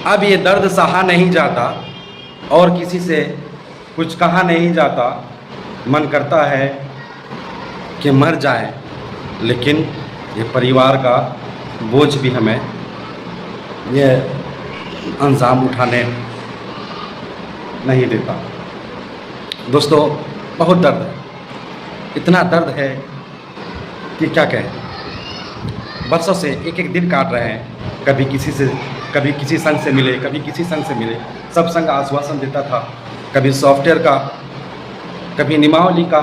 अब ये दर्द सहा नहीं जाता और किसी से कुछ कहा नहीं जाता। मन करता है कि मर जाए, लेकिन ये परिवार का बोझ भी हमें ये अंजाम उठाने नहीं देता। दोस्तों, बहुत दर्द है, इतना दर्द है कि क्या कहें। बरसों से एक एक दिन काट रहे हैं, कभी किसी संघ से मिले, कभी किसी संघ से मिले। सब संघ आश्वासन देता था, कभी सॉफ्टवेयर का, कभी नियमावली का,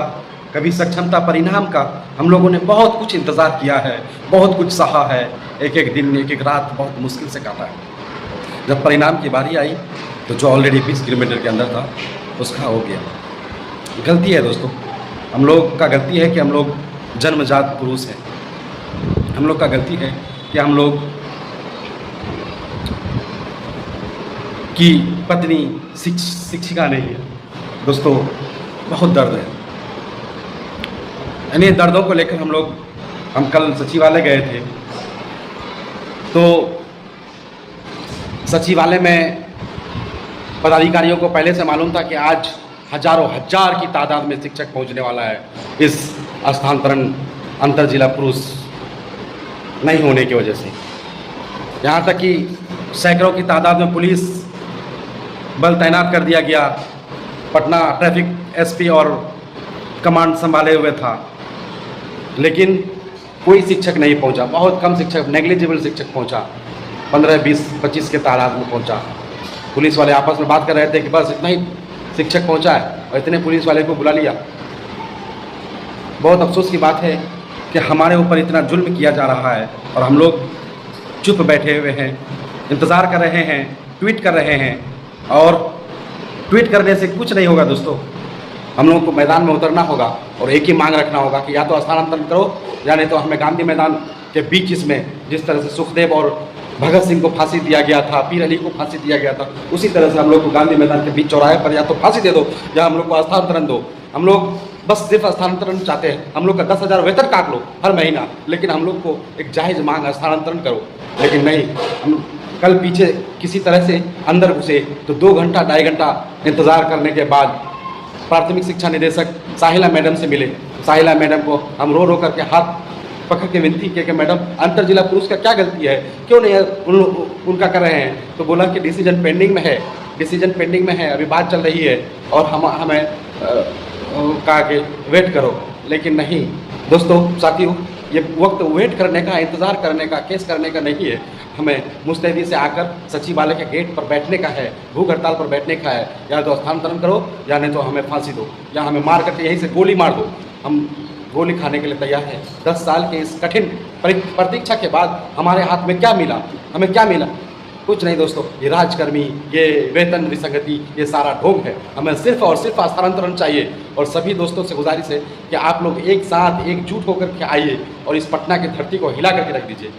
कभी सक्षमता परिणाम का। हम लोगों ने बहुत कुछ इंतज़ार किया है, बहुत कुछ सहा है, एक एक दिन एक एक रात बहुत मुश्किल से काटा है। जब परिणाम की बारी आई तो जो ऑलरेडी 20 किलोमीटर के अंदर था उसका हो गया। गलती है दोस्तों, हम लोग का गलती है कि हम लोग जन्मजात पुरुष हैं। हम लोग का गलती है कि हम लोग की पत्नी शिक्षिका नहीं है। दोस्तों, बहुत दर्द है। इन्हीं दर्दों को लेकर हम कल सचिवालय गए थे। तो सचिवालय में पदाधिकारियों को पहले से मालूम था कि आज हजारों हजार की तादाद में शिक्षक पहुंचने वाला है इस स्थानांतरण अंतर जिला पुरुष नहीं होने की वजह से। यहाँ तक कि सैकड़ों की तादाद में पुलिस बल तैनात कर दिया गया। पटना ट्रैफिक एसपी और कमांड संभाले हुए था, लेकिन कोई शिक्षक नहीं पहुंचा। बहुत कम शिक्षक, नेग्लिजिबल शिक्षक पहुंचा, 15, 20, 25 के तादाद में पहुंचा। पुलिस वाले आपस में बात कर रहे थे कि बस इतना ही शिक्षक पहुंचा है और इतने पुलिस वाले को बुला लिया। बहुत अफसोस की बात है कि हमारे ऊपर इतना जुल्म किया जा रहा है और हम लोग चुप बैठे हुए हैं, इंतज़ार कर रहे हैं, ट्वीट कर रहे हैं। और ट्वीट करने से कुछ नहीं होगा दोस्तों, हम लोगों को मैदान में उतरना होगा और एक ही मांग रखना होगा कि या तो स्थानांतरण करो या नहीं तो हमें गांधी मैदान के बीच इसमें जिस तरह से सुखदेव और भगत सिंह को फांसी दिया गया था, पीर अली को फांसी दिया गया था, उसी तरह से हम लोग को गांधी मैदान के बीच चौराहे पर या तो फांसी दे दो या हम लोग को स्थानांतरण दो। हम लोग बस सिर्फ स्थानांतरण चाहते हैं। हम लोग का 10,000 वेतन काट लो हर महीना, लेकिन हम लोग को एक जायज़ मांग स्थानांतरण करो। लेकिन नहीं, हम कल पीछे किसी तरह से अंदर घुसे तो 2 घंटा 2.5 घंटा इंतज़ार करने के बाद प्राथमिक शिक्षा निदेशक साहिला मैडम से मिले। साहिला मैडम को हम रो रो करके हाथ पकड़ के विनती किया कि मैडम अंतर जिला पुरुष का क्या गलती है, क्यों नहीं उनका कर रहे हैं। तो बोला कि डिसीजन पेंडिंग में है, डिसीजन पेंडिंग में है, अभी बात चल रही है और हमें कहा कि वेट करो। लेकिन नहीं दोस्तों, साथियों, ये वक्त वेट करने का, इंतज़ार करने का, केस करने का नहीं है। हमें मुस्तैदी से आकर सचिवालय के गेट पर बैठने का है, भूख हड़ताल पर बैठने का है। या तो स्थानांतरण करो या नहीं तो हमें फांसी दो या हमें मार करके यहीं से गोली मार दो। हम गोली खाने के लिए तैयार हैं। 10 साल के इस कठिन प्रतीक्षा के बाद हमारे हाथ में क्या मिला? हमें क्या मिला? कुछ नहीं दोस्तों, ये राजकर्मी, ये वेतन विसंगति, ये सारा ढोंग है। हमें सिर्फ और सिर्फ स्थानांतरण चाहिए। और सभी दोस्तों से गुजारिश है कि आप लोग एक साथ एकजुट होकर के आइए और इस पटना की धरती को हिला करके रख दीजिए।